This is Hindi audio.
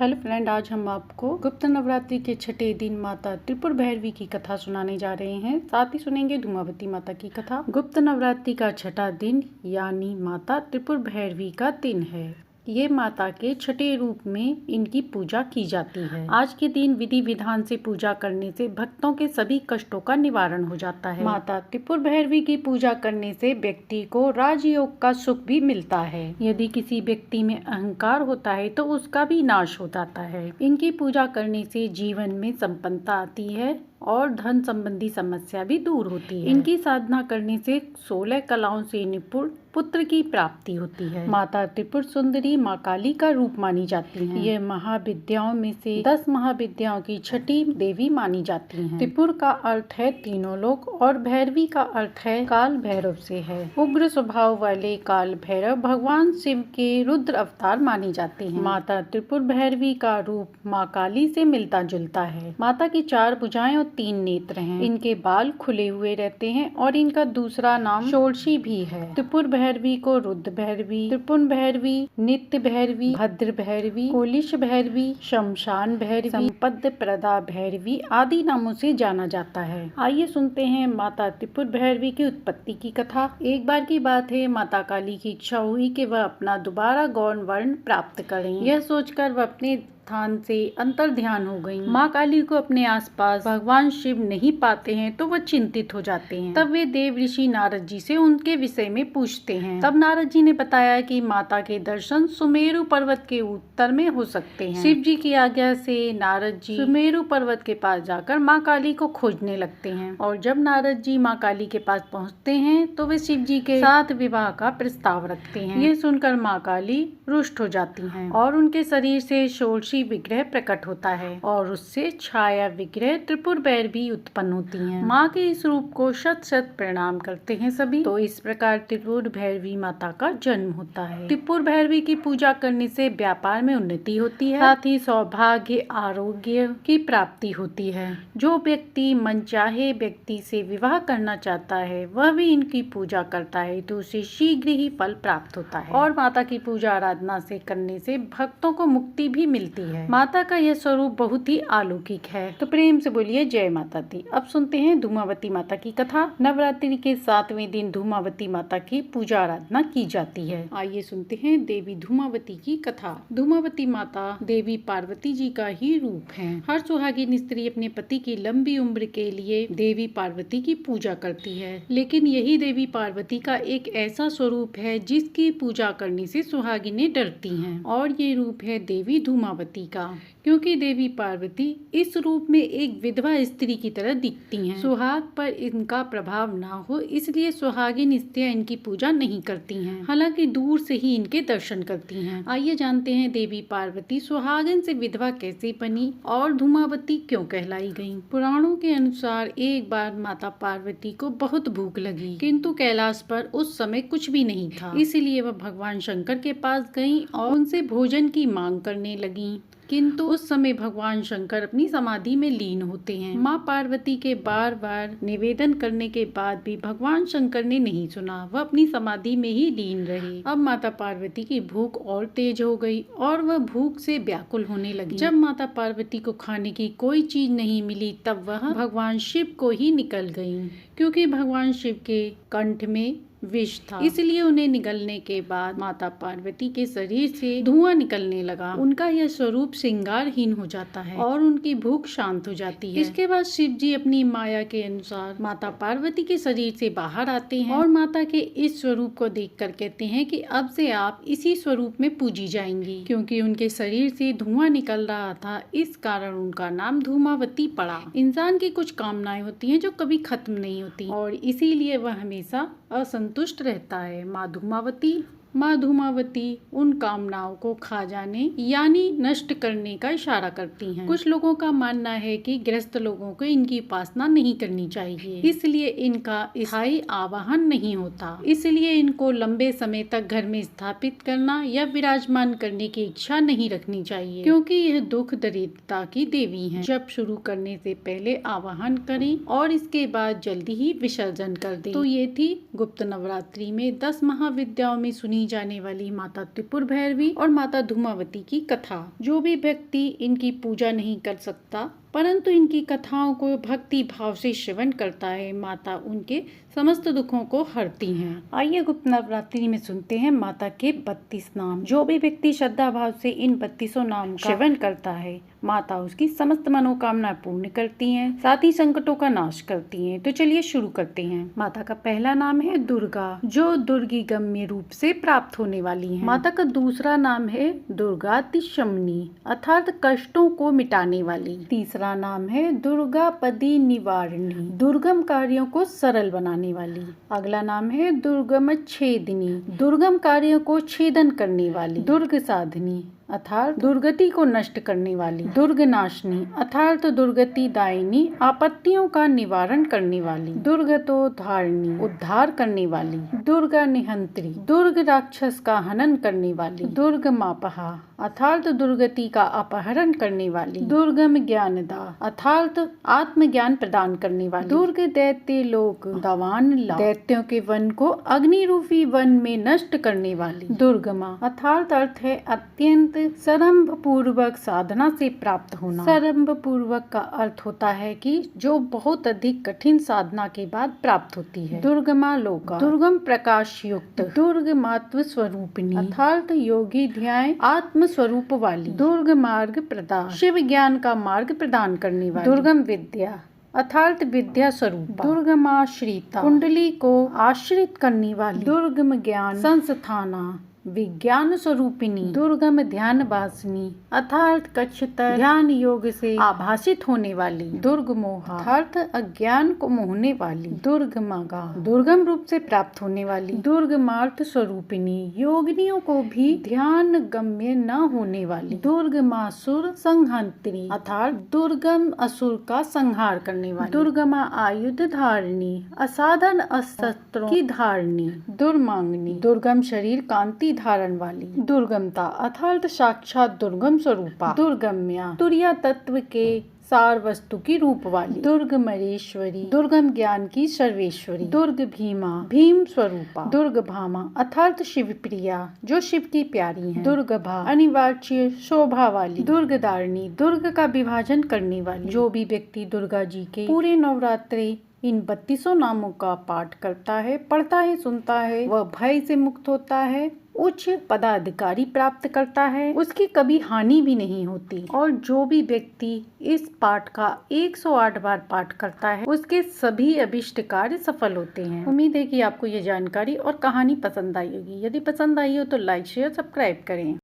हेलो फ्रेंड, आज हम आपको गुप्त नवरात्रि के छठे दिन माता त्रिपुर भैरवी की कथा सुनाने जा रहे हैं। साथ ही सुनेंगे धूमावती माता की कथा। गुप्त नवरात्रि का छठा दिन यानी माता त्रिपुर भैरवी का दिन है। ये माता के छठे रूप में इनकी पूजा की जाती है। आज के दिन विधि विधान से पूजा करने से भक्तों के सभी कष्टों का निवारण हो जाता है। माता त्रिपुर भैरवी की पूजा करने से व्यक्ति को राजयोग का सुख भी मिलता है। यदि किसी व्यक्ति में अहंकार होता है तो उसका भी नाश हो जाता है। इनकी पूजा करने से जीवन में संपन्नता आती है और धन संबंधी समस्या भी दूर होती है। इनकी साधना करने से 16 कलाओं से निपुण पुत्र की प्राप्ति होती है। माता त्रिपुर सुंदरी माँ काली का रूप मानी जाती हैं। ये महाविद्याओं में से 10 महाविद्याओं की छठी देवी मानी जाती हैं। त्रिपुर का अर्थ है तीनों लोक और भैरवी का अर्थ है काल भैरव से है। उग्र स्वभाव वाले काल भैरव भगवान शिव के रुद्र अवतार माने जाते हैं। माता त्रिपुर भैरवी का रूप माँ काली से मिलता जुलता है। माता की 4 भुजाएं और 3 नेत्र हैं। इनके बाल खुले हुए रहते हैं और इनका दूसरा नाम षोडशी भी है। त्रिपुर भैरवी को रुद्र भैरवी, त्रिपुन भैरवी, नित्य भैरवी, भद्र भैरवी, कोलिश भैरवी, शमशान भैरवी, संपद प्रदा भैरवी आदि नामों से जाना जाता है। आइए सुनते हैं माता त्रिपुर भैरवी की उत्पत्ति की कथा। एक बार की बात है, माता काली की इच्छा हुई कि वह अपना दोबारा गौण वर्ण प्राप्त करें। यह सोचकर वह अपने स्थान से अंतर ध्यान हो गयी। माँ काली को अपने आसपास भगवान शिव नहीं पाते हैं तो वह चिंतित हो जाते हैं। तब वे देव ऋषि नारद जी से उनके विषय में पूछते हैं। तब नारद जी ने बताया कि माता के दर्शन सुमेरु पर्वत के उत्तर में हो सकते हैं। शिव जी की आज्ञा से नारद जी सुमेरु पर्वत के पास जाकर माँ काली को खोजने लगते हैं और जब नारद जी माँ काली के पास पहुँचते हैं तो वे शिव जी के साथ विवाह का प्रस्ताव रखते हैं। ये सुनकर माँ काली रुष्ट हो जाती हैं और उनके शरीर से षोडशी विग्रह प्रकट होता है और उससे छाया विग्रह त्रिपुर भैरवी उत्पन्न होती हैं। माँ के इस रूप को शत शत प्रणाम करते हैं सभी। तो इस प्रकार त्रिपुर भैरवी माता का जन्म होता है। त्रिपुर भैरवी की पूजा करने से व्यापार में उन्नति होती है, साथ ही सौभाग्य आरोग्य की प्राप्ति होती है। जो व्यक्ति मनचाहे व्यक्ति से विवाह करना चाहता है वह भी इनकी पूजा करता है तो उसे शीघ्र ही फल प्राप्त होता है। और माता की पूजा आराधना से करने से भक्तों को मुक्ति भी मिलती है। माता का यह स्वरूप बहुत ही अलौकिक है। तो प्रेम से बोलिए जय माता दी। अब सुनते हैं धूमावती माता की कथा। नवरात्रि के 7वें दिन धूमावती माता की पूजा आराधना की जाती है। आइए सुनते हैं देवी धूमावती की कथा। धूमावती माता देवी पार्वती जी का ही रूप है। हर सुहागिन स्त्री अपने पति की लंबी उम्र के लिए देवी पार्वती की पूजा करती है, लेकिन यही देवी पार्वती का एक ऐसा स्वरूप है जिसकी पूजा करने से सुहागिनें डरती हैं और ये रूप है देवी धूमावती का। क्योंकि देवी पार्वती इस रूप में एक विधवा स्त्री की तरह दिखती हैं। सुहाग पर इनका प्रभाव ना हो इसलिए सुहागिन स्त्रियां इनकी पूजा नहीं करती हैं, हालांकि दूर से ही इनके दर्शन करती हैं। आइए जानते हैं देवी पार्वती सुहागिन से विधवा कैसे बनी और धूमावती क्यों कहलाई गयी। पुराणों के अनुसार एक बार माता पार्वती को बहुत भूख लगी, किंतु कैलाश पर उस समय कुछ भी नहीं था, इसलिए वह भगवान शंकर के पास गयी और उनसे भोजन की मांग करने लगी। किंतु उस समय भगवान शंकर अपनी समाधि में लीन होते हैं। माँ पार्वती के बार बार निवेदन करने के बाद भी भगवान शंकर ने नहीं सुना, वह अपनी समाधि में ही लीन रहे। अब माता पार्वती की भूख और तेज हो गई और वह भूख से व्याकुल होने लगी। जब माता पार्वती को खाने की कोई चीज नहीं मिली तब वह भगवान शिव को ही निकल गयी, क्योंकि भगवान शिव के कंठ में विष था, इसलिए उन्हें निगलने के बाद माता पार्वती के शरीर से धुआं निकलने लगा। उनका यह स्वरूप श्रृंगारहीन हो जाता है और उनकी भूख शांत हो जाती है। इसके बाद शिव जी अपनी माया के अनुसार माता पार्वती के शरीर से बाहर आते हैं और माता के इस स्वरूप को देखकर कहते हैं कि अब से आप इसी स्वरूप में पूजी जाएंगी। क्योंकि उनके शरीर से धुआं निकल रहा था, इस कारण उनका नाम धूमावती पड़ा। इंसान की कुछ कामनाएं होती हैं जो कभी खत्म नहीं होती और इसीलिए वह हमेशा असंतुष्ट रहता है। माँ धूमावती उन कामनाओं को खा जाने यानी नष्ट करने का इशारा करती हैं। कुछ लोगों का मानना है कि गृहस्थ लोगों को इनकी उपासना नहीं करनी चाहिए, इसलिए इनका स्थायी आवाहन नहीं होता, इसलिए इनको लंबे समय तक घर में स्थापित करना या विराजमान करने की इच्छा नहीं रखनी चाहिए, क्योंकि यह दुख दरिद्रता की देवी है। जब शुरू करने से पहले आवाहन करें और इसके बाद जल्दी ही विसर्जन कर दें। तो ये थी गुप्त नवरात्रि में 10 महाविद्याओं में सुनी सुनी जाने वाली माता त्रिपुर भैरवी और माता धूमावती की कथा। जो भी व्यक्ति इनकी पूजा नहीं कर सकता परंतु इनकी कथाओं को भक्ति भाव से श्रवण करता है, माता उनके समस्त दुखों को हरती हैं। आइए गुप्त नवरात्रि में सुनते हैं माता के 32 नाम। जो भी व्यक्ति श्रद्धा भाव से इन 32 नाम का श्रवण करता है, माता उसकी समस्त मनोकामना पूर्ण करती हैं, साथ ही संकटों का नाश करती हैं। तो चलिए शुरू करते हैं। माता का पहला नाम है दुर्गा, जो दुर्गी गम्य रूप से प्राप्त होने वाली है। माता का दूसरा नाम है दुर्गातिशमनी, अर्थात कष्टों को मिटाने वाली। तीसरा नाम है दुर्गापदी निवारणी, दुर्गम कार्यों को सरल बनाने वाली। अगला नाम है दुर्गम छेदिनी, दुर्गम कार्यों को छेदन करने वाली। दुर्ग साधनी अर्थात दुर्गति को नष्ट करने वाली। दुर्गनाशनी अर्थात दुर्गति दायिनी, आपत्तियों का निवारण करने वाली। दुर्गतोद्धारिणी उद्धार करने वाली। दुर्गा निहंत्री दुर्ग राक्षस का हनन करने वाली। दुर्गमापहा अर्थात दुर्गति का अपहरण करने वाली। दुर्गम ज्ञानदा अर्थात आत्मज्ञान प्रदान करने वाली। दुर्ग दैत्य लोक दवान ला, दैत्यों के वन को अग्नि रूपी वन में नष्ट करने वाली। दुर्गमा अर्थात अर्थ है अत्यंत सरंभ पूर्वक साधना से प्राप्त होना। सरंभ पूर्वक का अर्थ होता है कि जो बहुत अधिक कठिन साधना के बाद प्राप्त होती है। दुर्गमा लोका दुर्गम प्रकाश युक्त। दुर्गमात्व स्वरूपिणी अर्थात योगी ध्यान आत्म स्वरूप वाली। दुर्ग मार्ग प्रदान शिव ज्ञान का मार्ग प्रदान करने वाली। दुर्गम विद्या अर्थात विद्या स्वरूप। दुर्गमाश्रिता कुंडली को आश्रित करने वाली। दुर्गम ज्ञान संस्थाना विज्ञान स्वरूपिणी। दुर्गम ध्यान वासनी अर्थात कक्षतर ध्यान योग से आभासित होने वाली। दुर्ग मोहा अर्थात अज्ञान को मोहने वाली। दुर्गमागा दुर्गम रूप से प्राप्त होने वाली। दुर्गमार्थ स्वरूपिणी योगिनियों को भी ध्यान गम्य न होने वाली। दुर्गमासुर संहंत्री अर्थात दुर्गम असुर का संहार करने वाली। दुर्गमा आयुध धारणी असाधन अस्त्रों की धारणी। दुर्मांगनी दुर्गम शरीर कांति धारण वाली। दुर्गमता अर्थात साक्षात दुर्गम स्वरूपा। दुर्गम्या तुर्या तत्व के सार वस्तु की रूप वाली। दुर्गमरेश्वरी दुर्गम ज्ञान की सर्वेश्वरी। दुर्ग भीमा भीम स्वरूपा। दुर्ग भामा अर्थात शिव प्रिया जो शिव की प्यारी है। दुर्गभा अनिवार्य शोभा वाली। दुर्गदारिणी दुर्ग का विभाजन करने वाली। जो भी व्यक्ति दुर्गा जी के पूरे नवरात्रि इन 32 नामों का पाठ करता है, पढ़ता है, सुनता है, वह भय से मुक्त होता है, उच्च पदाधिकारी प्राप्त करता है, उसकी कभी हानि भी नहीं होती। और जो भी व्यक्ति इस पाठ का 108 बार पाठ करता है उसके सभी अभिष्ट कार्य सफल होते हैं। उम्मीद है कि आपको ये जानकारी और कहानी पसंद आई होगी। यदि पसंद आई हो तो लाइक शेयर सब्सक्राइब करें।